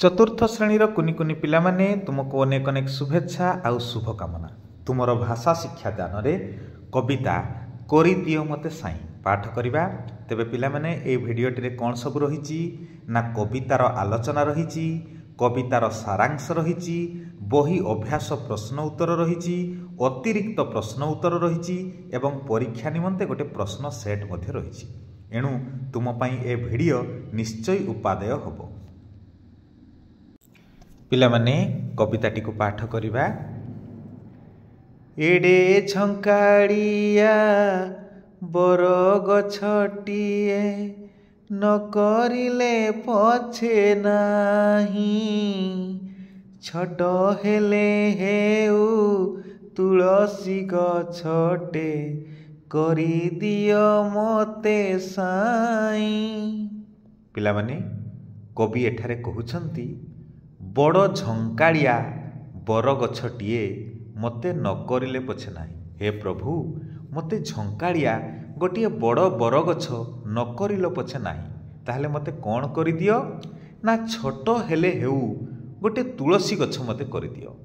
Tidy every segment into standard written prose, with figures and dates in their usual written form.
चतुर्थ श्रेणीर कुनि कुनि पिला माने तुमको अनेक अनेक शुभेच्छा आउ शुभकामना। तुमर भाषा शिक्षा दान रे कविता करी दियो मते साई पाठ करिबा। तेबे पिला माने ए भिडियोटी रे कोन सब रहिछि ना कवितार आलोचना रहिछि, कवितार सारांश रहिछि, बही अभ्यास प्रश्न उत्तर रहिछि, अतिरिक्त प्रश्न उत्तर रहिछि एवं परीक्षा निमंते गोटे प्रश्न सेट मध्ये रहिछि। एणु तुम पई ए भिडियो निश्चय उपादेय होबो। पिला माने कविताटी को पाठ करिबा। एडे झंकाड़िया बर गछटिए न करिले पछे नाही, छोट हेले हेउ तुलसी गछटे करी दियो मते साई। पिला माने कवि एठारे कहउछंती बड़ झंकाड़िया बर गछटिए मते न करिले पछे नाही। हे प्रभु मते झंकाड़िया गोटे बड़ बर गछ न करिलो पछे नाही, ताहले मते कौन करि दियो ना छोट हेले हेउ गोटे तुलसी गछ मते करि दियो।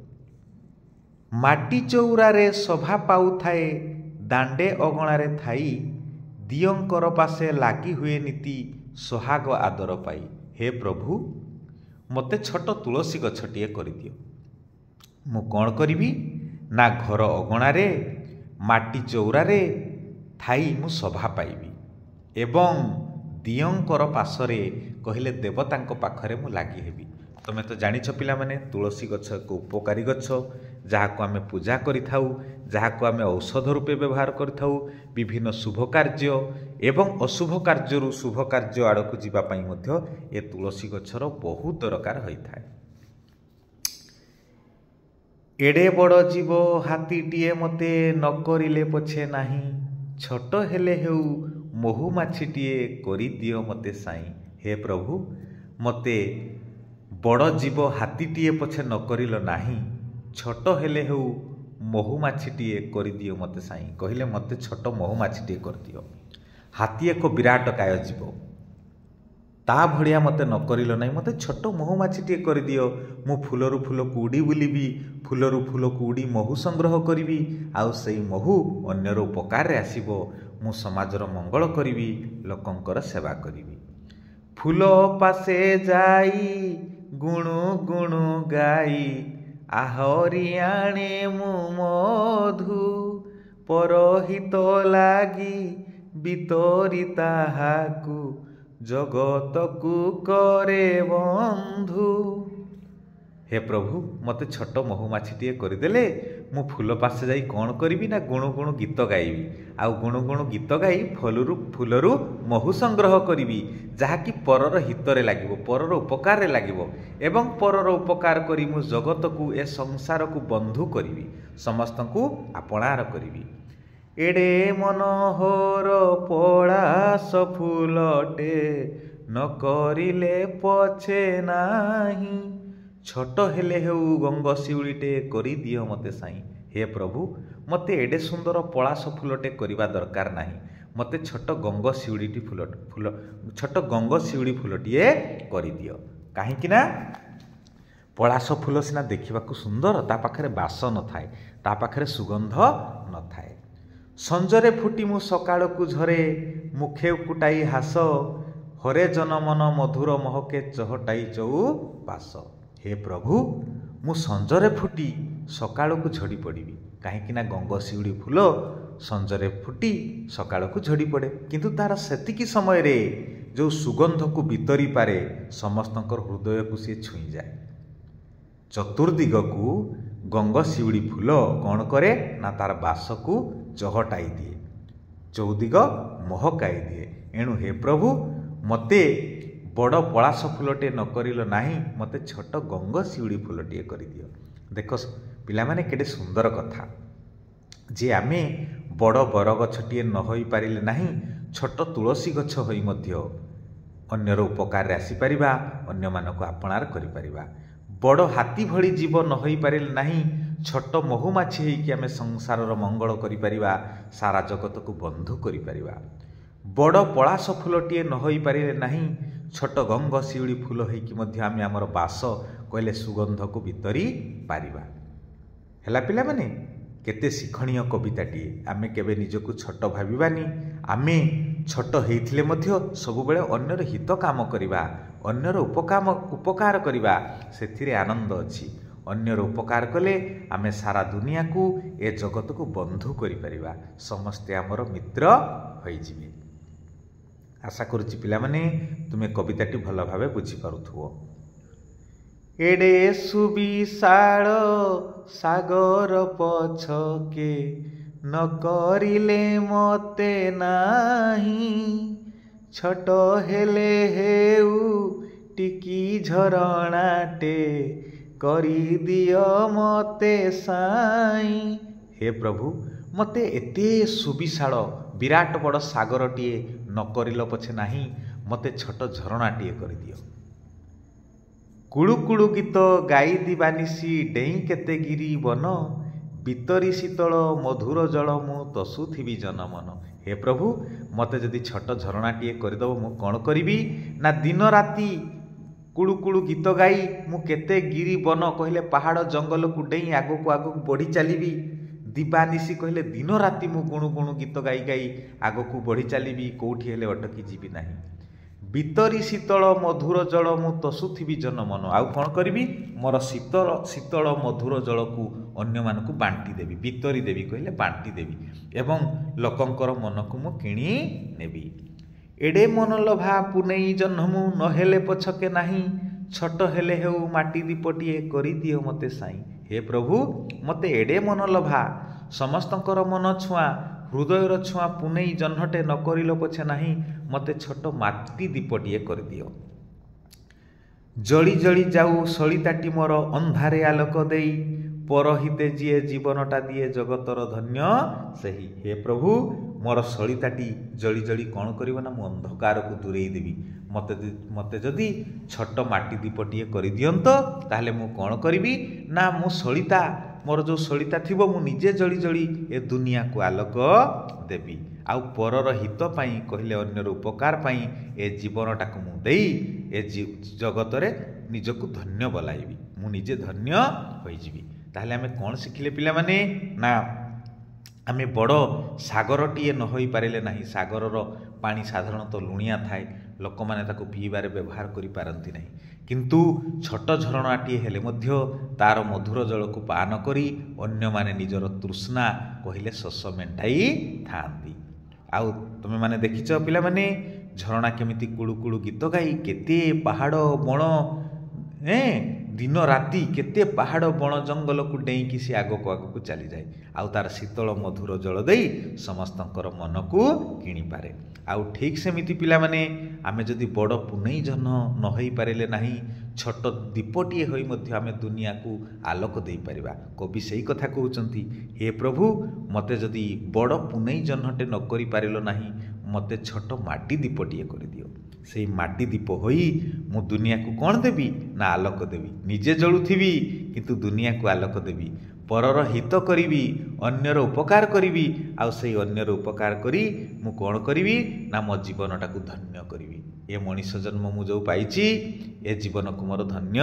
माटी चौरा रे सभा पाउ थाए दांडे अगणा रे थाई, दियंकर पासे लागी हुए नीति सोहाग आदर पाई। हे प्रभु मते छोट तुलसी गछटिए करि दियो। मु कौन करिबी ना घर अगणा रे माटी चौरा रे थाई मु सभा पाइबी एवं दियंकर पासरे कहिले देवतांक पाखरे मु लागी हेबी। तमे तो जानिछ पिला माने तुलसी गछ एक उपकारी गछ, जहाको आमे पूजा करिथाउ, जहाको आमे औषध रूपे व्यवहार करिथाउ, विभिन्न शुभ कार्य एवं अशुभ कार्यरू शुभ कार्य आड़कू जीवा पई मध्य ए तुलसी गछर बहुत दरकार होइथाय। एडे बड़ जीव हाथीटिए मते न करिले पछे नाही, छोट हेले हेउ मोहु माछीटिए करि दियो मते साई। हे प्रभु मते बड़ जीव हाथीटिए पछे न करिलो नाही, छोट हेले हेउ मोहु माछीटिए करि दियो मते साई। कहिले मते छोट मोहु माछीटिए कर दियो। हाथी एक विराट काय जीव, ता भड़िया मते न करिलो नाही, मते छोट मोहु माछीटिए कर दियो। मु फुलरू फुल उड़ी बुलिबी, फुलरू फुल उड़ी महु संग्रह करिबी, आउ सेई महु अन्यर उपकार रे आसीबो। मु समाजर मंगल करिबी, लोकंकर सेवा करिबी। फूल पासे जाई गुणु गुणु गाई, आहरी आणे मु मधु, परहित लागी बितरी ताहाकू जगतकू करे बंधु। हे प्रभु मते छोट महु माछीटिए करदेले मु फूल पासे जाई कौन करिबी ना गुणु गुणु गीत गाइबी, आउ गुणु गुणु गीत गाई फूलरू महु संग्रह करिबी, जहाँकि परर हितरे लागिबो, परर उपकार रे लागिबो एवं परर उपकार करी मु जगतकू ए संसार को बंधु करिबी, समस्तंकू आपणार करिबी। एडे मनोहर पଳାଶ फूलटे न करिले पछे नाही, छोट हेले हेउ गंग शिउळीटे करि दियो मते साई। हे प्रभु मते एडे सुंदर पଳାଶ फूलटे करिबा दरकार नाही, मते छोट गंग शिउळीटी फूल छोट गंग शिउळी फूलटिए करि दियो। काहेकि ना पଳାଶ फूल सिना देखिबाकू सुंदर, ता पाखरे बास न थाए, ता पाखरे सुगंध न थाए। संजरे फुटी मु सकाळकू झरे, मुखे कुटाई हास, हरे जनमन मधुर महके चहटाई चौ पास। हे प्रभु मु संजरे फुटी सकाळकू झड़ी पड़िबी, काहेकि ना गंग शिउड़ी फूल संजरे फुटी सकाळकू झड़ी पड़े, किंतु तार सेतिकी समय रे जो सुगंध को बितरी पारे समस्तंकर हृदय को सी छुई जाए। चतुर्दिग को गंग शिउड़ी फूल कौन करे ना तार बास को चहटाई दिए, चौदिग महकाई दिए। एणु हे प्रभु मते बड़ पଳାଶ फूलटे न करिलो नाही, मते छोट गंग शिउड़ी फूलटिए करि दियो। देख पिला माने केडे सुंदर कथा जे आमे बड़ बर गछटिए न होई पारिले नाही, छोट तुलसी गछ होई मध्य अन्यर उपकार रे आसी परिबा, अन्य मानको आपणार करि परिबा। बड़ हाथी भली जीव न होई पारिले नाही, छोट महु माछी हेकि आमे संसारर मंगल करि परिबा, सारा जगत को बंधु करि परिबा। बड़ पଳାଶ फूलटिए न होई पारिले नाही, ଛୋଟ ଗଙ୍ଗ ଶିଉଳି ଫୁଲ ହେଇକି ମଧ୍ୟ ଆମେ ଆମର ବାସ କହିଲେ ସୁଗନ୍ଧକୁ ବିତରି ପାରିବା। ହେଲା ପିଲାମାନେ, କେତେ ଶିକ୍ଷଣୀୟ କବିତାଟିଏ। ଆମେ କେବେ ନିଜକୁ ଛୋଟ ଭାବିବାନି। ଆମେ ଛୋଟ ହେଇଥିଲେ ମଧ୍ୟ ସବୁବେଳେ ଅନ୍ୟର ହିତ କାମ କରିବା, ଅନ୍ୟର ଉପକାର କରିବା, ସେଥିରେ ଆନନ୍ଦ ଅଛି। ଅନ୍ୟର ଉପକାର କଲେ ଆମେ ସାରା ଦୁନିଆକୁ ଏ ଜଗତକୁ ବନ୍ଧୁ କରିପାରିବା, ସମସ୍ତେ ଆମର ମିତ୍ର ହୋଇଯିବେ। ଆଶା କରୁଛି ପିଲାମାନେ ତୁମେ କବିତାଟି ଭଲ ଭାବେ ବୁଝିପାରୁଥିବ। ଏଡ଼େ ସୁବିଶାଳ ସାଗର ପଛକେ ନ କରିଲେ ମତେ ନାହିଁ, ଛୋଟ ହେଲେ ହେଉ ଟିକି ଝରଣାଟେ କରିଦିଅ ମତେ ସାଇଁ। ହେ ପ୍ରଭୁ, ମତେ ଏତେ ସୁବିଶାଳ ବିରାଟ ବଡ଼ ସାଗରଟିଏ ନ କରିଲ ପଛେ ନାହିଁ, ମତେ ଛୋଟ ଝରଣାଟିଏ କରିଦିଅ। କୁଳୁ କୁଳୁ ଗୀତ ଗାଇ ଦିବାନିଶି ଡେଇଁ କେତେ ଗିରି ବନ, ବିତରି ଶୀତଳ ମଧୁର ଜଳ ମୁଁ ତସୁଥିବି ଜନମନ। ହେ ପ୍ରଭୁ, ମତେ ଯଦି ଛୋଟ ଝରଣାଟିଏ କରିଦେବ ମୁଁ କ'ଣ କରିବି ନା ଦିନ ରାତି କୁଳୁ କୁଳୁ ଗୀତ ଗାଇ ମୁଁ କେତେ ଗିରି ବନ କହିଲେ ପାହାଡ଼ ଜଙ୍ଗଲକୁ ଡେଇଁ ଆଗକୁ ଆଗକୁ ବଢ଼ି ଚାଲିବି। ଦିବାନିଶି କହିଲେ ଦିନ ରାତି ମୁଁ ଗୁଣୁ ଗୁଣୁ ଗୀତ ଗାଇ ଗାଇ ଆଗକୁ ବଢ଼ି ଚାଲିବି, କେଉଁଠି ହେଲେ ଅଟକି ଯିବି ନାହିଁ। ବିତରି ଶୀତଳ ମଧୁର ଜଳ ମୁଁ ତସୁଥିବି ଜନମନ। ଆଉ କ'ଣ କରିବି? ମୋର ଶୀତଳ ମଧୁର ଜଳକୁ ଅନ୍ୟମାନଙ୍କୁ ବାଣ୍ଟି ଦେବି। ବିତରି ଦେବି କହିଲେ ବାଣ୍ଟି ଦେବି ଏବଂ ଲୋକଙ୍କର ମନକୁ ମୁଁ କିଣି ନେବି। ଏଡ଼େ ମନଲୋଭା ପୁନେଇ ଜହ୍ନ ମୁଁ ନହେଲେ ପଛକେ ନାହିଁ, ଛୋଟ ହେଲେ ହେଉ ମାଟି ଦୀପଟିଏ କରିଦିଅ ମତେ ସାଇଁ। ହେ ପ୍ରଭୁ, ମତେ ଏଡ଼େ ମନଲୋଭା, ସମସ୍ତଙ୍କର ମନ ଛୁଆଁ, ହୃଦୟର ଛୁଆଁ ପୁନେଇ ଜହ୍ନଟେ ନ କରିଲ ପଛେ ନାହିଁ, ମତେ ଛୋଟ ମାଟି ଦୀପଟିଏ କରିଦିଅ। ଜଳି ଜଳି ଯାଉ ସଳିତାଟି ମୋର ଅନ୍ଧାରେ ଆଲୋକ ଦେଇ, ପରହିତେ ଯିଏ ଜୀବନଟା ଦିଏ ଜଗତର ଧନ୍ୟ ସେହି। ହେ ପ୍ରଭୁ, ମୋର ସଳିତାଟି ଜଳି ଜଳି କ'ଣ କରିବ ନା ମୁଁ ଅନ୍ଧକାରକୁ ଦୂରେଇ ଦେବି। ମତେ ଯଦି ଛୋଟ ମାଟି ଦୀପଟିଏ କରିଦିଅନ୍ତ ତାହେଲେ ମୁଁ କ'ଣ କରିବି ନା ମୁଁ ସଳିତା, ମୋର ଯେଉଁ ସଳିତା ଥିବ ମୁଁ ନିଜେ ଜଳି ଜଳି ଏ ଦୁନିଆକୁ ଆଲୋକ ଦେବି। ଆଉ ପରର ହିତ ପାଇଁ କହିଲେ ଅନ୍ୟର ଉପକାର ପାଇଁ ଏ ଜୀବନଟାକୁ ମୁଁ ଦେଇ ଏ ଜଗତରେ ନିଜକୁ ଧନ୍ୟ ବୋଲାଇବି, ମୁଁ ନିଜେ ଧନ୍ୟ ହୋଇଯିବି। ତାହେଲେ ଆମେ କ'ଣ ଶିଖିଲେ ପିଲାମାନେ ନା ଆମେ ବଡ଼ ସାଗରଟିଏ ନ ହୋଇପାରିଲେ ନାହିଁ। ସାଗରର ପାଣି ସାଧାରଣତଃ ଲୁଣିଆ ଥାଏ, ଲୋକମାନେ ତାକୁ ପିଇବାରେ ବ୍ୟବହାର କରିପାରନ୍ତି ନାହିଁ। କିନ୍ତୁ ଛୋଟ ଝରଣାଟିଏ ହେଲେ ମଧ୍ୟ ତାର ମଧୁର ଜଳକୁ ପାନ କରି ଅନ୍ୟମାନେ ନିଜର ତୃଷ୍ଣା କହିଲେ ଶୋଷ ମେଣ୍ଟାଇ ଥାଆନ୍ତି। ଆଉ ତୁମେମାନେ ଦେଖିଛ ପିଲାମାନେ ଝରଣା କେମିତି କୁଳୁ କୁଳୁ ଗୀତ ଗାଇ କେତେ ପାହାଡ଼ ବଣ ଦିନ ରାତି କେତେ ପାହାଡ଼ ବଣ ଜଙ୍ଗଲକୁ ଡେଇଁକି ସେ ଆଗକୁ ଆଗକୁ ଚାଲିଯାଏ, ଆଉ ତାର ଶୀତଳ ମଧୁର ଜଳ ଦେଇ ସମସ୍ତଙ୍କର ମନକୁ କିଣିପାରେ। ଆଉ ଠିକ୍ ସେମିତି ପିଲାମାନେ ଆମେ ଯଦି ବଡ଼ ପୁନେଇ ଜହ୍ନ ନ ହୋଇପାରିଲେ ନାହିଁ, ଛୋଟ ଦୀପଟିଏ ହୋଇ ମଧ୍ୟ ଆମେ ଦୁନିଆକୁ ଆଲୋକ ଦେଇପାରିବା। କବି ସେଇ କଥା କହୁଛନ୍ତି, ହେ ପ୍ରଭୁ, ମୋତେ ଯଦି ବଡ଼ ପୁନେଇ ଜହ୍ନଟେ ନ କରିପାରିଲ ନାହିଁ, ମୋତେ ଛୋଟ ମାଟି ଦୀପଟିଏ କରିଦିଅ। ସେଇ ମାଟି ଦୀପ ହୋଇ ମୁଁ ଦୁନିଆକୁ କ'ଣ ଦେବି ନା ଆଲୋକ ଦେବି। ନିଜେ ଜଳୁଥିବି କିନ୍ତୁ ଦୁନିଆକୁ ଆଲୋକ ଦେବି, ପରର ହିତ କରିବି, ଅନ୍ୟର ଉପକାର କରିବି। ଆଉ ସେଇ ଅନ୍ୟର ଉପକାର କରି ମୁଁ କ'ଣ କରିବି ନା ମୋ ଜୀବନଟାକୁ ଧନ୍ୟ କରିବି। ଏ ମଣିଷ ଜନ୍ମ ମୁଁ ଯେଉଁ ପାଇଛି ଏ ଜୀବନକୁ ମୋର ଧନ୍ୟ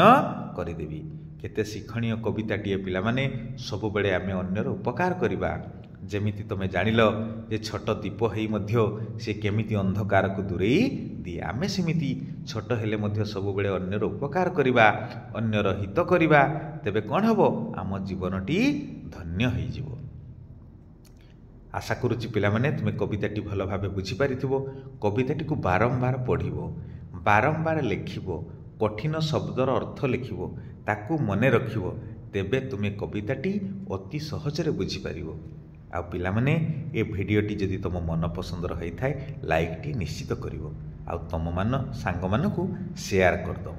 କରିଦେବି। କେତେ ଶିକ୍ଷଣୀୟ କବିତାଟିଏ ପିଲାମାନେ। ସବୁବେଳେ ଆମେ ଅନ୍ୟର ଉପକାର କରିବା। ଯେମିତି ତୁମେ ଜାଣିଲ ଯେ ଛୋଟ ଦୀପ ହେଇ ମଧ୍ୟ ସେ କେମିତି ଅନ୍ଧକାରକୁ ଦୂରେଇ ଦିଏ, ଆମେ ସେମିତି ଛୋଟ ହେଲେ ମଧ୍ୟ ସବୁବେଳେ ଅନ୍ୟର ଉପକାର କରିବା, ଅନ୍ୟର ହିତ କରିବା। ତେବେ କ'ଣ ହେବ? ଆମ ଜୀବନଟି ଧନ୍ୟ ହୋଇଯିବ। ଆଶା କରୁଛି ପିଲାମାନେ ତୁମେ କବିତାଟି ଭଲ ଭାବେ ବୁଝିପାରିଥିବ। କବିତାଟିକୁ ବାରମ୍ବାର ପଢ଼ିବ, ବାରମ୍ବାର ଲେଖିବ, କଠିନ ଶବ୍ଦର ଅର୍ଥ ଲେଖିବ, ତାକୁ ମନେ ରଖିବ। ତେବେ ତୁମେ କବିତାଟି ଅତି ସହଜରେ ବୁଝିପାରିବ। ଆଉ ପିଲାମାନେ ଏ ଭିଡ଼ିଓଟି ଯଦି ତୁମ ମନ ପସନ୍ଦର ହୋଇଥାଏ ଲାଇକ୍ଟି ନିଶ୍ଚିତ କରିବ, ଆଉ ତୁମମାନ ସାଙ୍ଗମାନଙ୍କୁ ସେୟାର କରିଦେବ।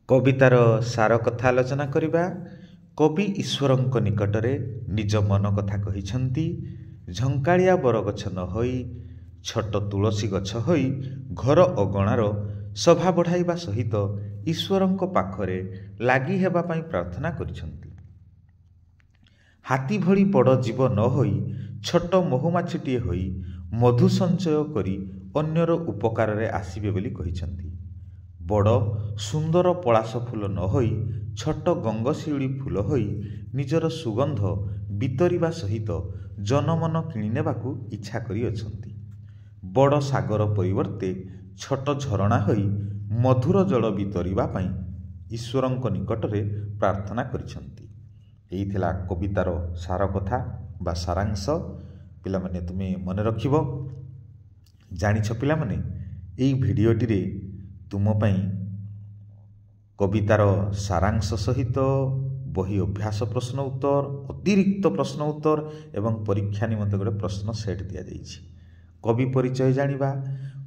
କବିତାର ସାର କଥା ଆଲୋଚନା କରିବା। କବି ଈଶ୍ୱରଙ୍କ ନିକଟରେ ନିଜ ମନ କଥା କହିଛନ୍ତି। ଝଙ୍କାଳିଆ ବରଗଛ ନ ହୋଇ ଛୋଟ ତୁଳସୀ ଗଛ ହୋଇ ଘର ଅଗଣାର ଶୋଭା ବଢ଼ାଇବା ସହିତ ଈଶ୍ୱରଙ୍କ ପାଖରେ ଲାଗି ହେବା ପାଇଁ ପ୍ରାର୍ଥନା କରିଛନ୍ତି। ହାତୀ ଭଳି ବଡ଼ ଜୀବ ନ ହୋଇ ଛୋଟ ମହୁମାଛିଟିଏ ହୋଇ ମଧୁ ସଞ୍ଚୟ କରି ଅନ୍ୟର ଉପକାରରେ ଆସିବେ ବୋଲି କହିଛନ୍ତି। ବଡ଼ ସୁନ୍ଦର ପଳାଶ ଫୁଲ ନ ହୋଇ ଛୋଟ ଗଙ୍ଗଶିଉଳି ଫୁଲ ହୋଇ ନିଜର ସୁଗନ୍ଧ ବିତରିବା ସହିତ ଜନମନ କିଣିନେବାକୁ ଇଚ୍ଛା କରିଅଛନ୍ତି। ବଡ଼ ସାଗର ପରିବର୍ତ୍ତେ ଛୋଟ ଝରଣା ହୋଇ ମଧୁର ଜଳ ବିତରିବା ପାଇଁ ଈଶ୍ୱରଙ୍କ ନିକଟରେ ପ୍ରାର୍ଥନା କରିଛନ୍ତି। ଏହି ଥିଲା କବିତାର ସାର କଥା ବା ସାରାଂଶ। ପିଲାମାନେ ତୁମେ ମନେ ରଖିବ। ଜାଣିଛ ପିଲାମାନେ, ଏହି ଭିଡ଼ିଓଟିରେ ତୁମ ପାଇଁ କବିତାର ସାରାଂଶ ସହିତ ବହି ଅଭ୍ୟାସ ପ୍ରଶ୍ନ ଉତ୍ତର, ଅତିରିକ୍ତ ପ୍ରଶ୍ନ ଉତ୍ତର ଏବଂ ପରୀକ୍ଷା ନିମନ୍ତେ ଗୋଟେ ପ୍ରଶ୍ନ ସେଟ୍ ଦିଆଯାଇଛି। କବି ପରିଚୟ ଜାଣିବା।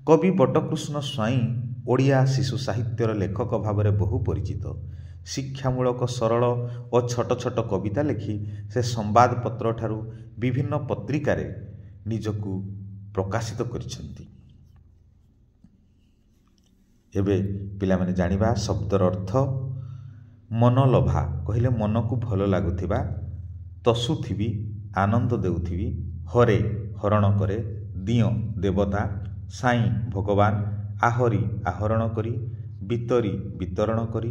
କବି ବଟକୃଷ୍ଣ ସ୍ୱାଇଁ ଓଡ଼ିଆ ଶିଶୁ ସାହିତ୍ୟର ଲେଖକ ଭାବରେ ବହୁ ପରିଚିତ। ଶିକ୍ଷାମୂଳକ ସରଳ ଓ ଛୋଟ ଛୋଟ କବିତା ଲେଖି ସେ ସମ୍ବାଦପତ୍ର ଠାରୁ ବିଭିନ୍ନ ପତ୍ରିକାରେ ନିଜକୁ ପ୍ରକାଶିତ କରିଛନ୍ତି। ଏବେ ପିଲାମାନେ ଜାଣିବା ଶବ୍ଦର ଅର୍ଥ। ମନଲୋଭା କହିଲେ ମନକୁ ଭଲ ଲାଗୁଥିବା, ତସୁଥିବି ଆନନ୍ଦ ଦେଉଥିବି, ହରେ ହରଣ କରେ, ଦିଅଁ ଦେବତା, ସାଇଁ ଭଗବାନ, ଆହରି ଆହରଣ କରି, ବିତରି ବିତରଣ କରି,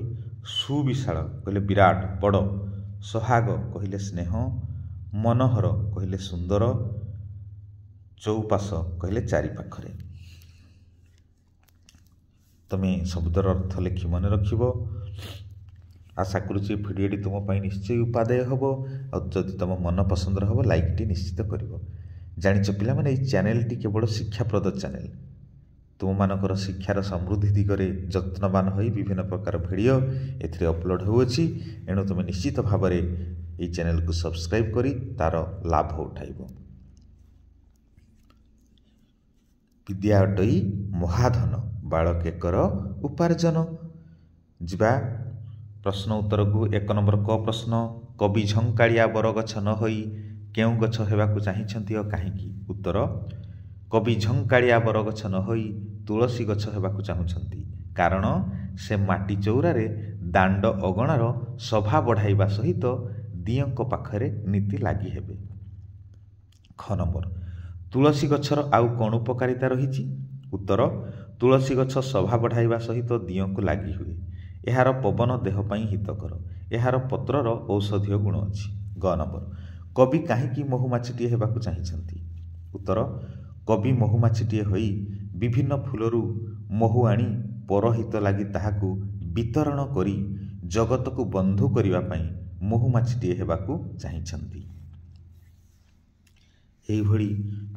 ସୁବିଶାଳ କହିଲେ ବିରାଟ ବଡ଼, ସୋହାଗ କହିଲେ ସ୍ନେହ, ମନୋହର କହିଲେ ସୁନ୍ଦର, ଚଉପାଶ କହିଲେ ଚାରିପାଖରେ। ତୁମେ ଶବ୍ଦର ଅର୍ଥ ଲେଖି ମନେ ରଖିବ। ଆଶା କରୁଛି ଭିଡ଼ିଓଟି ତୁମ ପାଇଁ ନିଶ୍ଚୟ ଉପାଦେୟ ହେବ। ଆଉ ଯଦି ତୁମ ମନ ପସନ୍ଦର ହେବ ଲାଇକ୍ଟି ନିଶ୍ଚିତ କରିବ। ଜାଣିଛ ପିଲାମାନେ, ଏହି ଚ୍ୟାନେଲଟି କେବଳ ଶିକ୍ଷାପ୍ରଦ ଚ୍ୟାନେଲ। ତୁମମାନଙ୍କର ଶିକ୍ଷାର ସମୃଦ୍ଧି ଦିଗରେ ଯତ୍ନବାନ ହୋଇ ବିଭିନ୍ନ ପ୍ରକାର ଭିଡ଼ିଓ ଏଥିରେ ଅପଲୋଡ଼ ହେଉଅଛି। ଏଣୁ ତୁମେ ନିଶ୍ଚିତ ଭାବରେ ଏହି ଚ୍ୟାନେଲକୁ ସବସ୍କ୍ରାଇବ୍ କରି ତା'ର ଲାଭ ଉଠାଇବ। ବିଦ୍ୟା ଅଟଇ ମହାଧନ, ବାଳକେ କର ଉପାର୍ଜନ। ଯିବା ପ୍ରଶ୍ନ ଉତ୍ତରକୁ। 1 ନମ୍ବର କ ପ୍ରଶ୍ନ। କବି ଝଙ୍କାଳିଆ ବରଗଛ ନ ହୋଇ କେଉଁ ଗଛ ହେବାକୁ ଚାହିଁଛନ୍ତି ଓ କାହିଁକି? ଉତ୍ତର, କବି ଝଙ୍କାଳିଆ ବରଗଛ ନ ହୋଇ ତୁଳସୀ ଗଛ ହେବାକୁ ଚାହୁଁଛନ୍ତି। କାରଣ ସେ ମାଟି ଚଉରାରେ ଦାଣ୍ଡ ଅଗଣାର ଶୋଭା ବଢ଼ାଇବା ସହିତ ଦିଅଁଙ୍କ ପାଖରେ ନୀତି ଲାଗି ହେବେ। ଖ ନମ୍ବର, ତୁଳସୀ ଗଛର ଆଉ କ'ଣ ଉପକାରିତା ରହିଛି? ଉତ୍ତର, ତୁଳସୀ ଗଛ ଶୋଭା ବଢ଼ାଇବା ସହିତ ଦିଅଁକୁ ଲାଗି ହୁଏ। ଏହାର ପବନ ଦେହ ପାଇଁ ହିତକର। ଏହାର ପତ୍ରର ଔଷଧୀୟ ଗୁଣ ଅଛି। ଗ ନମ୍ବର, କବି କାହିଁକି ମହୁମାଛିଟିଏ ହେବାକୁ ଚାହିଁଛନ୍ତି? ଉତ୍ତର, କବି ମହୁମାଛିଟିଏ ହୋଇ ବିଭିନ୍ନ ଫୁଲରୁ ମହୁ ଆଣି ପରହିତ ଲାଗି ତାହାକୁ ବିତରଣ କରି ଜଗତକୁ ବନ୍ଧୁ କରିବା ପାଇଁ ମହୁମାଛିଟିଏ ହେବାକୁ ଚାହିଁଛନ୍ତି। ଏହିଭଳି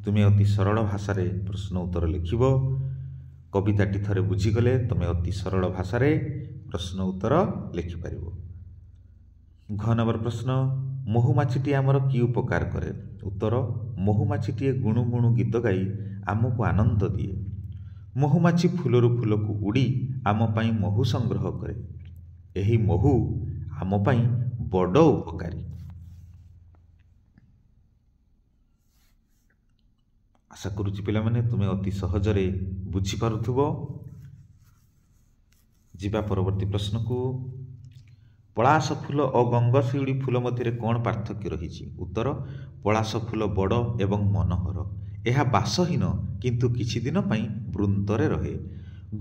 ତୁମେ ଅତି ସରଳ ଭାଷାରେ ପ୍ରଶ୍ନ ଉତ୍ତର ଲେଖିବ। କବିତାଟି ଥରେ ବୁଝିଗଲେ ତୁମେ ଅତି ସରଳ ଭାଷାରେ ପ୍ରଶ୍ନ ଉତ୍ତର ଲେଖିପାରିବ। ଘ ନମ୍ବର ପ୍ରଶ୍ନ, ମହୁମାଛିଟିଏ ଆମର କି ଉପକାର କରେ? ଉତ୍ତର, ମହୁମାଛିଟିଏ ଗୁଣୁ ଗୁଣୁ ଗୀତ ଗାଇ ଆମକୁ ଆନନ୍ଦ ଦିଏ। ମହୁମାଛି ଫୁଲରୁ ଫୁଲକୁ ଉଡ଼ି ଆମ ପାଇଁ ମହୁ ସଂଗ୍ରହ କରେ। ଏହି ମହୁ ଆମ ପାଇଁ ବଡ଼ ଉପକାରୀ। ଆଶା କରୁଛି ପିଲାମାନେ ତୁମେ ଅତି ସହଜରେ ବୁଝିପାରୁଥିବ। ଯିବା ପରବର୍ତ୍ତୀ ପ୍ରଶ୍ନକୁ। ପଳାଶ ଫୁଲ ଓ ଗଙ୍ଗଶିଉଳି ଫୁଲ ମଧ୍ୟରେ କ'ଣ ପାର୍ଥକ୍ୟ ରହିଛି? ଉତ୍ତର, ପଳାଶ ଫୁଲ ବଡ଼ ଏବଂ ମନୋହର। ଏହା ବାସହୀନ କିନ୍ତୁ କିଛି ଦିନ ପାଇଁ ବୃନ୍ତରେ ରହେ।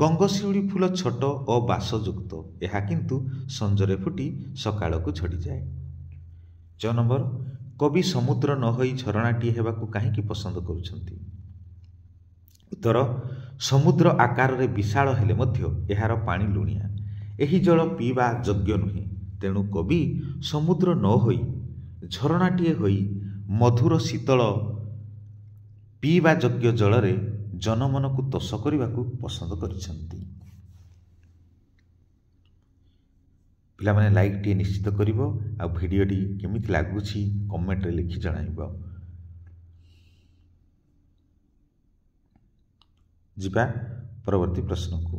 ଗଙ୍ଗଶିଉଳି ଫୁଲ ଛୋଟ ଓ ବାସଯୁକ୍ତ। ଏହା କିନ୍ତୁ ସଞ୍ଜରେ ଫୁଟି ସକାଳକୁ ଝଡ଼ିଯାଏ। 6 ନମ୍ବର, କବି ସମୁଦ୍ର ନ ହୋଇ ଝରଣାଟିଏ ହେବାକୁ କାହିଁକି ପସନ୍ଦ କରୁଛନ୍ତି? ଉତ୍ତର, ସମୁଦ୍ର ଆକାରରେ ବିଶାଳ ହେଲେ ମଧ୍ୟ ଏହାର ପାଣି ଲୁଣିଆ। ଏହି ଜଳ ପିଇବା ଯୋଗ୍ୟ ନୁହେଁ। ତେଣୁ କବି ସମୁଦ୍ର ନ ହୋଇ ଝରଣାଟିଏ ହୋଇ ମଧୁର ଶୀତଳ ପିଇବା ଯୋଗ୍ୟ ଜଳରେ ଜନମନକୁ ତୋଷ କରିବାକୁ ପସନ୍ଦ କରିଛନ୍ତି। ପିଲାମାନେ ଲାଇକ୍ଟିଏ ନିଶ୍ଚିତ କରିବ। ଆଉ ଭିଡ଼ିଓଟି କେମିତି ଲାଗୁଛି କମେଣ୍ଟରେ ଲେଖି ଜଣାଇବ। ଯିବା ପରବର୍ତ୍ତୀ ପ୍ରଶ୍ନକୁ।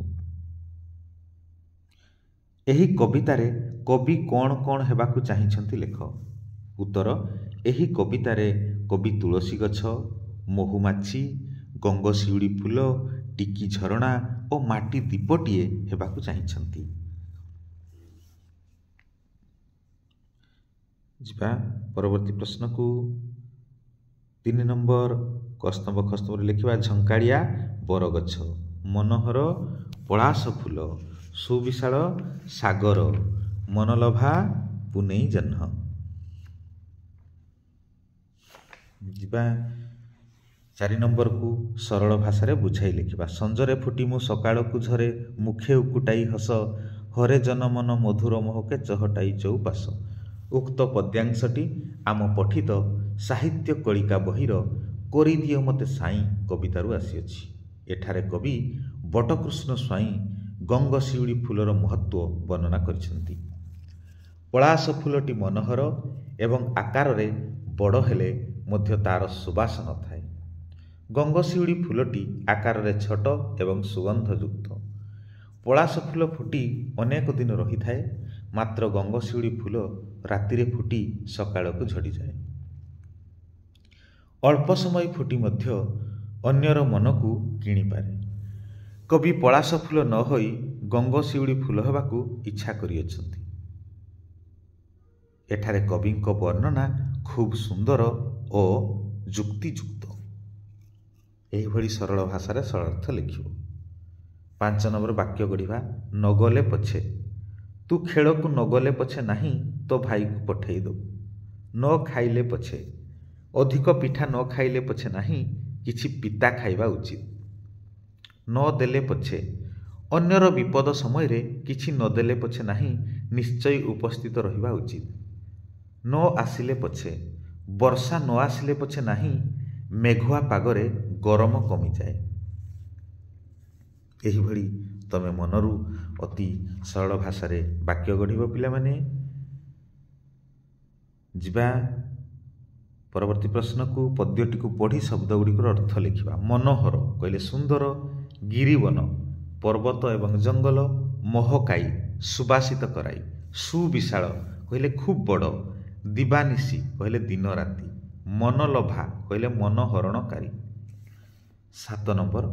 ଏହି କବିତାରେ କବି କ'ଣ କ'ଣ ହେବାକୁ ଚାହିଁଛନ୍ତି ଲେଖ। ଉତ୍ତର, ଏହି କବିତାରେ କବି ତୁଳସୀ ଗଛ, ମହୁମାଛି, ଗଙ୍ଗଶିଉଳି ଫୁଲ, ଟିକି ଝରଣା ଓ ମାଟି ଦୀପଟିଏ ହେବାକୁ ଚାହିଁଛନ୍ତି। ଯିବା ପରବର୍ତ୍ତୀ ପ୍ରଶ୍ନକୁ। 3 ନମ୍ବର, କସ୍ତମ୍ଭ ଖସ୍ତମ୍ଭରେ ଲେଖିବା ଝଙ୍କାଳିଆ ବରଗଛ, ମନୋହର ପଳାଶ ଫୁଲ, ସୁବିଶାଳ ସାଗର, ମନଲୋଭା ପୁନେଇ ଜହ୍ନ। ଯିବା 4 ନମ୍ବରକୁ ସରଳ ଭାଷାରେ ବୁଝାଇ ଲେଖିବା। ସଞ୍ଜରେ ଫୁଟି ମୁଁ ସକାଳକୁ ଝରେ, ମୁଖେ ଉକୁଟାଇ ହସ, ହରେ ଜନମନ ମଧୁର ମୋହକେ ଚହଟାଇ ଚଉପାଶ। ଉକ୍ତ ପଦ୍ୟାଂଶଟି ଆମ ପଠିତ ସାହିତ୍ୟ କଳିକା ବହିର କରିଦିଅ ମତେ ସାଇଁ କବିତାରୁ ଆସିଅଛି। ଏଠାରେ କବି ବଟକୃଷ୍ଣ ସ୍ୱାଇଁ ଗଙ୍ଗଶିଉଳି ଫୁଲର ମହତ୍ତ୍ୱ ବର୍ଣ୍ଣନା କରିଛନ୍ତି। ପଳାଶ ଫୁଲଟି ମନୋହର ଏବଂ ଆକାରରେ ବଡ଼ ହେଲେ ମଧ୍ୟ ତାର ସୁବାସ ନଥାଏ। ଗଙ୍ଗଶିଉଳି ଫୁଲଟି ଆକାରରେ ଛୋଟ ଏବଂ ସୁଗନ୍ଧଯୁକ୍ତ। ପଳାଶ ଫୁଲ ଫୁଟି ଅନେକ ଦିନ ରହିଥାଏ, ମାତ୍ର ଗଙ୍ଗଶିଉଳି ଫୁଲ ରାତିରେ ଫୁଟି ସକାଳକୁ ଝଡ଼ିଯାଏ। ଅଳ୍ପ ସମୟ ଫୁଟି ମଧ୍ୟ ଅନ୍ୟର ମନକୁ କିଣିପାରେ। କବି ପଳାଶ ଫୁଲ ନ ହୋଇ ଗଙ୍ଗଶିଉଳି ଫୁଲ ହେବାକୁ ଇଚ୍ଛା କରିଅଛନ୍ତି। ଏଠାରେ କବିଙ୍କ ବର୍ଣ୍ଣନା ଖୁବ୍ ସୁନ୍ଦର ଓ ଯୁକ୍ତିଯୁକ୍ତ। ଏହିଭଳି ସରଳ ଭାଷାରେ ସରଳାର୍ଥ ଲେଖିବ। 5 ନମ୍ବର ବାକ୍ୟ ଗଢ଼ିବା। ନଗଲେ ପଛେ, ତୁ ଖେଳକୁ ନଗଲେ ପଛେ ନାହିଁ, ତୋ ଭାଇକୁ ପଠେଇ ଦେବୁ। ନ ଖାଇଲେ ପଛେ, ଅଧିକ ପିଠା ନ ଖାଇଲେ ପଛେ ନାହିଁ, କିଛି ପିତା ଖାଇବା ଉଚିତ। ନ ଦେଲେ ପଛେ, ଅନ୍ୟର ବିପଦ ସମୟରେ କିଛି ନ ଦେଲେ ପଛେ ନାହିଁ, ନିଶ୍ଚୟ ଉପସ୍ଥିତ ରହିବା ଉଚିତ। ନ ଆସିଲେ ପଛେ, ବର୍ଷା ନ ଆସିଲେ ପଛେ ନାହିଁ, ମେଘୁଆ ପାଗରେ ଗରମ କମିଯାଏ। ଏହିଭଳି ତମେ ମନରୁ ଅତି ସରଳ ଭାଷାରେ ବାକ୍ୟ ଗଢ଼ିବ ପିଲାମାନେ। ଯିବା ପରବର୍ତ୍ତୀ ପ୍ରଶ୍ନକୁ। ପଦ୍ୟଟିକୁ ପଢ଼ି ଶବ୍ଦ ଗୁଡ଼ିକର ଅର୍ଥ ଲେଖିବା। ମନୋହର କହିଲେ ସୁନ୍ଦର, ଗିରିବନ ପର୍ବତ ଏବଂ ଜଙ୍ଗଲ, ମହକାଇ ସୁବାସିତ କରାଇ, ସୁବିଶାଳ କହିଲେ ଖୁବ୍ ବଡ଼, ଦିବାନିଶି କହିଲେ ଦିନ ରାତି, ମନଲୋଭା କହିଲେ ମନହରଣକାରୀ। 7 ନମ୍ବର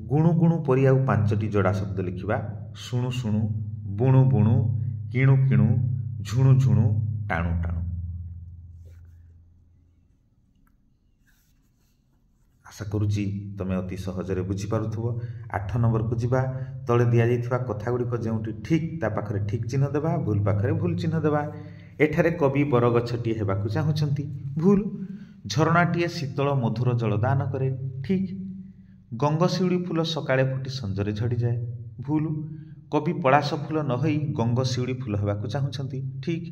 ଗୁଣୁ ଗୁଣୁ ପରି ଆଉ 5ଟି ଯୋଡ଼ା ଶବ୍ଦ ଲେଖିବା। ଶୁଣୁ ଶୁଣୁ, ବୁଣୁ ବୁଣୁ, କିଣୁ କିଣୁ, ଝୁଣୁ ଝୁଣୁ, ଟାଣୁ ଟାଣୁ। ଆଶା କରୁଛି ତମେ ଅତି ସହଜରେ ବୁଝିପାରୁଥିବ। 8 ନମ୍ବରକୁ ଯିବା। ତଳେ ଦିଆଯାଇଥିବା କଥା ଗୁଡ଼ିକ ଯେଉଁଠି ଠିକ୍ ତା ପାଖରେ ଠିକ୍ ଚିହ୍ନ ଦେବା, ଭୁଲ ପାଖରେ ଭୁଲ ଚିହ୍ନ ଦେବା। ଏଠାରେ କବି ବରଗଛଟିଏ ହେବାକୁ ଚାହୁଁଛନ୍ତି, ଭୁଲ। ଝରଣାଟିଏ ଶୀତଳ ମଧୁର ଜଳଦାନ କରେ, ଠିକ୍। ଗଙ୍ଗଶିଉଳି ଫୁଲ ସକାଳେ ଫୁଟି ସଞ୍ଜରେ ଝଡ଼ିଯାଏ, ଭୁଲ। କବି ପଳାଶ ଫୁଲ ନ ହୋଇ ଗଙ୍ଗଶିଉଳି ଫୁଲ ହେବାକୁ ଚାହୁଁଛନ୍ତି, ଠିକ୍।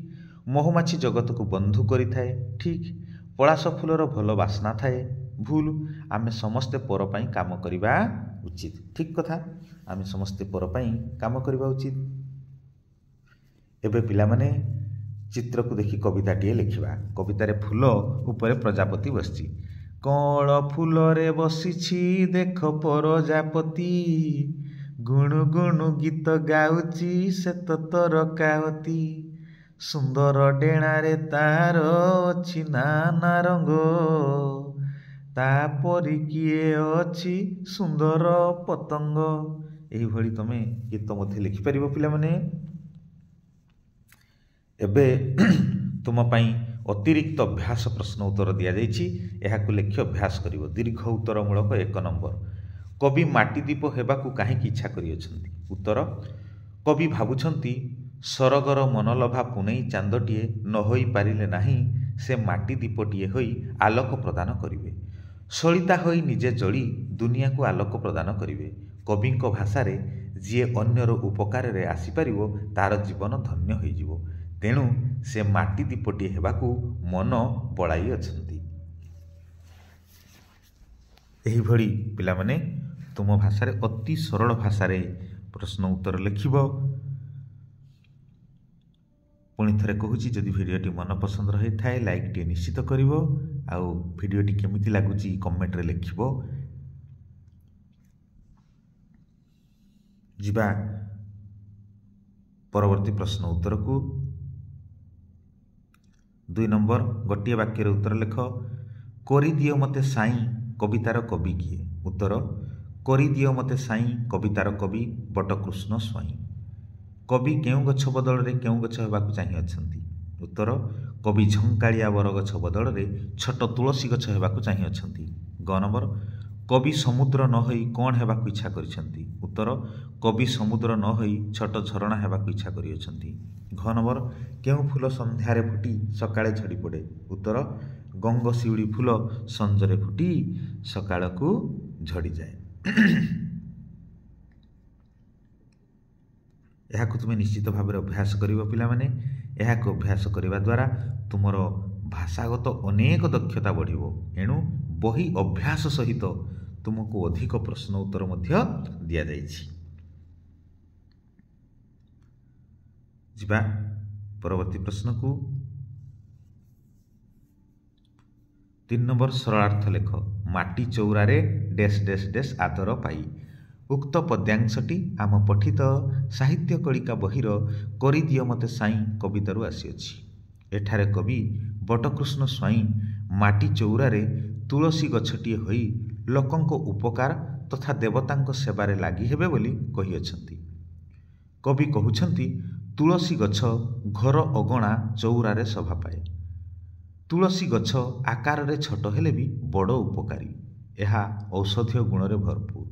ମହୁମାଛି ଜଗତକୁ ବନ୍ଧୁ କରିଥାଏ, ଠିକ୍। ପଳାଶ ଫୁଲର ଭଲ ବାସ୍ନା ଥାଏ, ଭୁଲ। ଆମେ ସମସ୍ତେ ପର ପାଇଁ କାମ କରିବା ଉଚିତ, ଠିକ୍ କଥା। ଆମେ ସମସ୍ତେ ପର ପାଇଁ କାମ କରିବା ଉଚିତ। ଏବେ ପିଲାମାନେ ଚିତ୍ରକୁ ଦେଖି କବିତାଟିଏ ଲେଖିବା। କବିତାରେ ଫୁଲ ଉପରେ ପ୍ରଜାପତି ବସିଛି। କଅଁଳ ଫୁଲରେ ବସିଛି ଦେଖ ପ୍ରଜାପତି, ଗୁଣୁ ଗୁଣୁ ଗୀତ ଗାଉଛି ଶ୍ଵେତ ତରକାବତୀ। ସୁନ୍ଦର ଡେଣାରେ ତାର ଅଛି ନାନା ରଙ୍ଗ, ତାପରି କିଏ ଅଛି ସୁନ୍ଦର ପତଙ୍ଗ। ଏହିଭଳି ତମେ ଗୀତ ମଧ୍ୟ ଲେଖିପାରିବ ପିଲାମାନେ। ଏବେ ତୁମ ପାଇଁ ଅତିରିକ୍ତ ଅଭ୍ୟାସ ପ୍ରଶ୍ନ ଉତ୍ତର ଦିଆଯାଇଛି, ଏହାକୁ ଲେଖି ଅଭ୍ୟାସ କରିବ। ଦୀର୍ଘ ଉତ୍ତରମୂଳକ 1 ନମ୍ବର। କବି ମାଟି ଦୀପ ହେବାକୁ କାହିଁକି ଇଚ୍ଛା କରିଅଛନ୍ତି? ଉତ୍ତର, କବି ଭାବୁଛନ୍ତି ସରଗର ମନଲୋଭା ପୁନେଇ ଚାନ୍ଦଟିଏ ନ ହୋଇପାରିଲେ ନାହିଁ, ସେ ମାଟି ଦୀପଟିଏ ହୋଇ ଆଲୋକ ପ୍ରଦାନ କରିବେ। ସଳିତା ହୋଇ ନିଜେ ଜଳି ଦୁନିଆକୁ ଆଲୋକ ପ୍ରଦାନ କରିବେ। କବିଙ୍କ ଭାଷାରେ ଯିଏ ଅନ୍ୟର ଉପକାରରେ ଆସିପାରିବ ତାର ଜୀବନ ଧନ୍ୟ ହୋଇଯିବ। ତେଣୁ ସେ ମାଟି ଦୀପଟିଏ ହେବାକୁ ମନ ବଳାଇ ଅଛନ୍ତି। ଏହିଭଳି ପିଲାମାନେ ତୁମ ଭାଷାରେ ଅତି ସରଳ ଭାଷାରେ ପ୍ରଶ୍ନ ଉତ୍ତର ଲେଖିବ। ପୁଣି ଥରେ କହୁଛି, ଯଦି ଭିଡ଼ିଓଟି ମନ ପସନ୍ଦ ରହିଥାଏ ଲାଇକ୍ଟିଏ ନିଶ୍ଚିତ କରିବ, ଆଉ ଭିଡ଼ିଓଟି କେମିତି ଲାଗୁଛି କମେଣ୍ଟରେ ଲେଖିବ। ଯିବା ପରବର୍ତ୍ତୀ ପ୍ରଶ୍ନ ଉତ୍ତରକୁ। 2 ନମ୍ବର ଗୋଟିଏ ବାକ୍ୟରେ ଉତ୍ତର ଲେଖ। କରିଦିଅ ମତେ ସାଇଁ କବିତାର କବି କିଏ? ଉତ୍ତର, କରିଦିଅ ମତେ ସାଇଁ କବିତାର କବି ବଟକୃଷ୍ଣ ସ୍ୱାଇଁ। କବି କେଉଁ ଗଛ ବଦଳରେ କେଉଁ ଗଛ ହେବାକୁ ଚାହିଁଅଛନ୍ତି? ଉତ୍ତର, କବି ଝଙ୍କାଳିଆ ବରଗଛ ବଦଳରେ ଛୋଟ ତୁଳସୀ ଗଛ ହେବାକୁ ଚାହିଁଅଛନ୍ତି। 2 ନମ୍ବର କବି ସମୁଦ୍ର ନ ହୋଇ କ'ଣ ହେବାକୁ ଇଚ୍ଛା କରିଛନ୍ତି? ଉତ୍ତର କବି ସମୁଦ୍ର ନ ହୋଇ ଛୋଟ ଝରଣା ହେବାକୁ ଇଚ୍ଛା କରିଅଛନ୍ତି। ଘ ନମ୍ବର କେଉଁ ଫୁଲ ସନ୍ଧ୍ୟାରେ ଫୁଟି ସକାଳେ ଝଡ଼ି ପଡ଼େ? ଉତ୍ତର ଗଙ୍ଗଶିଉଳି ଫୁଲ ସଞ୍ଜରେ ଫୁଟି ସକାଳକୁ ଝଡ଼ିଯାଏ। ଏହାକୁ ତୁମେ ନିଶ୍ଚିତ ଭାବରେ ଅଭ୍ୟାସ କରିବ ପିଲାମାନେ। ଏହାକୁ ଅଭ୍ୟାସ କରିବା ଦ୍ୱାରା ତୁମର ଭାଷାଗତ ଅନେକ ଦକ୍ଷତା ବଢ଼ିବ। ଏଣୁ ବହି ଅଭ୍ୟାସ ସହିତ ତୁମକୁ ଅଧିକ ପ୍ରଶ୍ନ ଉତ୍ତର ମଧ୍ୟ ଦିଆଯାଇଛି। ଯିବା ପରବର୍ତ୍ତୀ ପ୍ରଶ୍ନକୁ। 3 ନମ୍ବର ସରଳାର୍ଥ ଲେଖ। ମାଟି ଚଉରାରେ ଡେସ୍ ଡେସ୍ ଡେସ୍ ଆଦର ପାଇ। ଉକ୍ତ ପଦ୍ୟାଂଶଟି ଆମ ପଠିତ ସାହିତ୍ୟ କଳିକା ବହିର କରିଦିଅ ମତେ ସାଇଁ କବିତାରୁ ଆସିଅଛି। ଏଠାରେ କବି ବଟକୃଷ୍ଣ ସ୍ୱାଇଁ ମାଟି ଚଉରାରେ ତୁଳସୀ ଗଛଟିଏ ହୋଇ ଲୋକଙ୍କ ଉପକାର ତଥା ଦେବତାଙ୍କ ସେବାରେ ଲାଗି ହେବେ ବୋଲି କହିଅଛନ୍ତି। କବି କହୁଛନ୍ତି ତୁଳସୀ ଗଛ ଘର ଅଗଣା ଚଉରାରେ ଶୋଭା ପାଏ। ତୁଳସୀ ଗଛ ଆକାରରେ ଛୋଟ ହେଲେ ବି ବଡ଼ ଉପକାରୀ। ଏହା ଔଷଧୀୟ ଗୁଣରେ ଭରପୁର।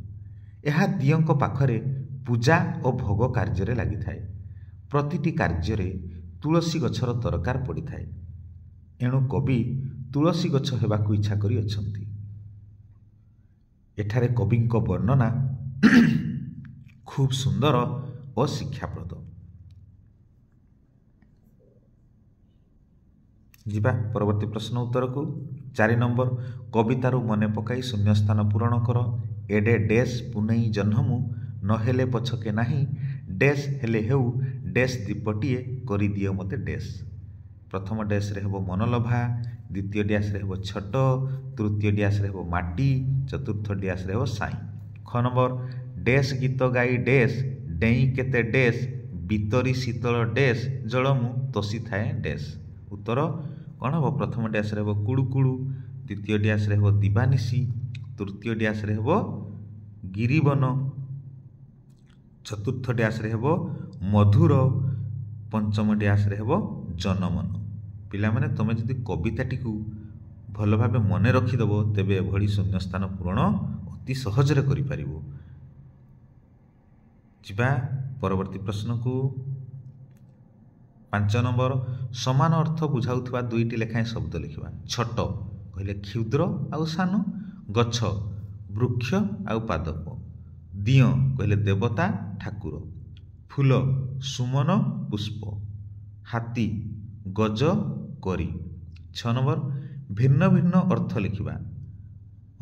ଏହା ଦିଅଙ୍କ ପାଖରେ ପୂଜା ଓ ଭୋଗ କାର୍ଯ୍ୟରେ ଲାଗିଥାଏ। ପ୍ରତିଟି କାର୍ଯ୍ୟରେ ତୁଳସୀ ଗଛର ଦରକାର ପଡ଼ିଥାଏ। ଏଣୁ କବି ତୁଳସୀ ଗଛ ହେବାକୁ ଇଚ୍ଛା କରିଅଛନ୍ତି। ଏଠାରେ କବିଙ୍କ ବର୍ଣ୍ଣନା ଖୁବ୍ ସୁନ୍ଦର ଓ ଶିକ୍ଷାପ୍ରଦ। ଯିବା ପରବର୍ତ୍ତୀ ପ୍ରଶ୍ନ ଉତ୍ତରକୁ। 4 ନମ୍ବର କବିତାରୁ ମନେ ପକାଇ ଶୂନ୍ୟସ୍ଥାନ ପୂରଣ କର। ଏଡ଼େ ଡେସ୍ ପୁନେଇ ଜହ୍ନମୁ ନହେଲେ ପଛକେ ନାହିଁ, ଡେସ୍ ହେଲେ ହେଉ ଡେସ୍ ଦୀପଟିଏ କରିଦିଅ ମୋତେ ଡେସ୍। ପ୍ରଥମ ଡ୍ୟାସ୍ରେ ହେବ ମନଲୋଭା, ଦ୍ୱିତୀୟ ଡ୍ୟାସ୍ରେ ହେବ ଛୋଟ, ତୃତୀୟ ଡ୍ୟାସ୍ରେ ହେବ ମାଟି, ଚତୁର୍ଥ ଡ୍ୟାସ୍ରେ ହେବ ସାଇଁ। ଖ ନମ୍ବର ଡେସ୍ ଗୀତ ଗାଇ ଡେସ୍ ଡେଇଁ କେତେ ଡେସ୍ ବିତରି ଶୀତଳ ଡେସ୍ ଜଳ ମୁଁ ତୋଷିଥାଏ ଡେସ୍। ଉତ୍ତର କ'ଣ ହେବ? ପ୍ରଥମ ଡ୍ୟାସ୍ରେ ହେବ କୁଳୁକୁଳୁ, ଦ୍ୱିତୀୟ ଡ୍ୟାସ୍ରେ ହେବ ଦିବାନିଶି, ତୃତୀୟ ଡ୍ୟାସ୍ରେ ହେବ ଗିରିବନ, ଚତୁର୍ଥ ଡ୍ୟାସ୍ରେ ହେବ ମଧୁର, ପଞ୍ଚମ ଡ୍ୟାସ୍ରେ ହେବ ଜନମନ। ପିଲାମାନେ ତୁମେ ଯଦି କବିତାଟିକୁ ଭଲ ଭାବେ ମନେ ରଖିଦେବ ତେବେ ଏଭଳି ଶୂନ୍ୟସ୍ଥାନ ପୂରଣ ଅତି ସହଜରେ କରିପାରିବ। ଯିବା ପରବର୍ତ୍ତୀ ପ୍ରଶ୍ନକୁ। 5 ନମ୍ବର ସମାନ ଅର୍ଥ ବୁଝାଉଥିବା 2ଟି ଲେଖାଏଁ ଶବ୍ଦ ଲେଖିବା। ଛୋଟ କହିଲେ କ୍ଷୁଦ୍ର ଆଉ ସାନ, ଗଛ ବୃକ୍ଷ ଆଉ ପାଦପ, ଦିଅଁ କହିଲେ ଦେବତା ଠାକୁର, ଫୁଲ ସୁମନ ପୁଷ୍ପ, ହାତୀ ଗଜ କରି। 6 ନମ୍ବର ଭିନ୍ନ ଭିନ୍ନ ଅର୍ଥ ଲେଖିବା।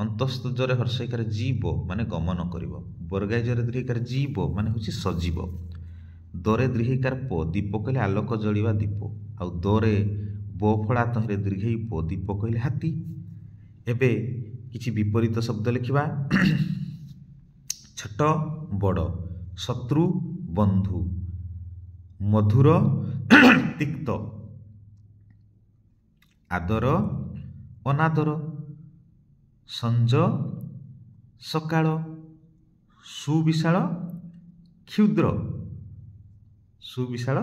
ଅନ୍ତସ୍ତୁଜରେ ହର୍ଷଇକାରେ ଜୀବ ମାନେ ଗମନ କରିବ, ବର୍ଗାଇଜରେ ଦୀର୍ଘଇକାରେ ଜୀବ ମାନେ ହେଉଛି ସଜୀବ, ଦରେ ଦୀର୍ଘଇକାର ପ ଦୀପ କହିଲେ ଆଲୋକ ଜଳିବା ଦୀପ, ଆଉ ଦରେ ବ ଫଳା ତହିଁରେ ଦୀର୍ଘଇ ପ ଦୀପ କହିଲେ ହାତୀ। ଏବେ କିଛି ବିପରୀତ ଶବ୍ଦ ଲେଖିବା। ଛୋଟ ବଡ଼, ଶତ୍ରୁ ବନ୍ଧୁ, ମଧୁର ତିକ୍ତ, ଆଦର ଅନାଦର, ସଞ୍ଜ ସକାଳ, ସୁବିଶାଳ କ୍ଷୁଦ୍ର, ସୁବିଶାଳ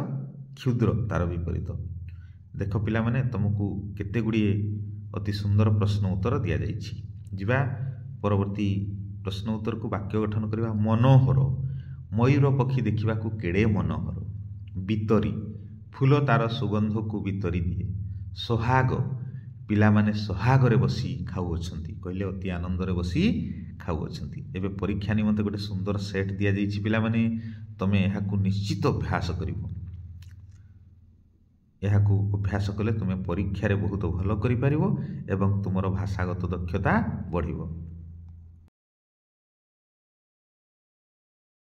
କ୍ଷୁଦ୍ର ତାର ବିପରୀତ। ଦେଖ ପିଲାମାନେ ତୁମକୁ କେତେ ଗୁଡ଼ିଏ ଅତି ସୁନ୍ଦର ପ୍ରଶ୍ନ ଉତ୍ତର ଦିଆଯାଇଛି। ଯିବା ପରବର୍ତ୍ତୀ ପ୍ରଶ୍ନ ଉତ୍ତରକୁ। ବାକ୍ୟ ଗଠନ କରିବା। ମନୋହର ମୟୂର ପକ୍ଷୀ ଦେଖିବାକୁ କେଡ଼େ ମନୋହର। ବିତରି ଫୁଲ ତାର ସୁଗନ୍ଧକୁ ବିତରି ଦିଏ। ସୋହାଗ ପିଲାମାନେ ସୋହାଗରେ ବସି ଖାଉଅଛନ୍ତି, କହିଲେ ଅତି ଆନନ୍ଦରେ ବସି ଖାଉଅଛନ୍ତି। ଏବେ ପରୀକ୍ଷା ନିମନ୍ତେ ଗୋଟେ ସୁନ୍ଦର ସେଟ୍ ଦିଆଯାଇଛି ପିଲାମାନେ, ତୁମେ ଏହାକୁ ନିଶ୍ଚିତ ଅଭ୍ୟାସ କରିବ। ଏହାକୁ ଅଭ୍ୟାସ କଲେ ତୁମେ ପରୀକ୍ଷାରେ ବହୁତ ଭଲ କରିପାରିବ ଏବଂ ତୁମର ଭାଷାଗତ ଦକ୍ଷତା ବଢ଼ିବ।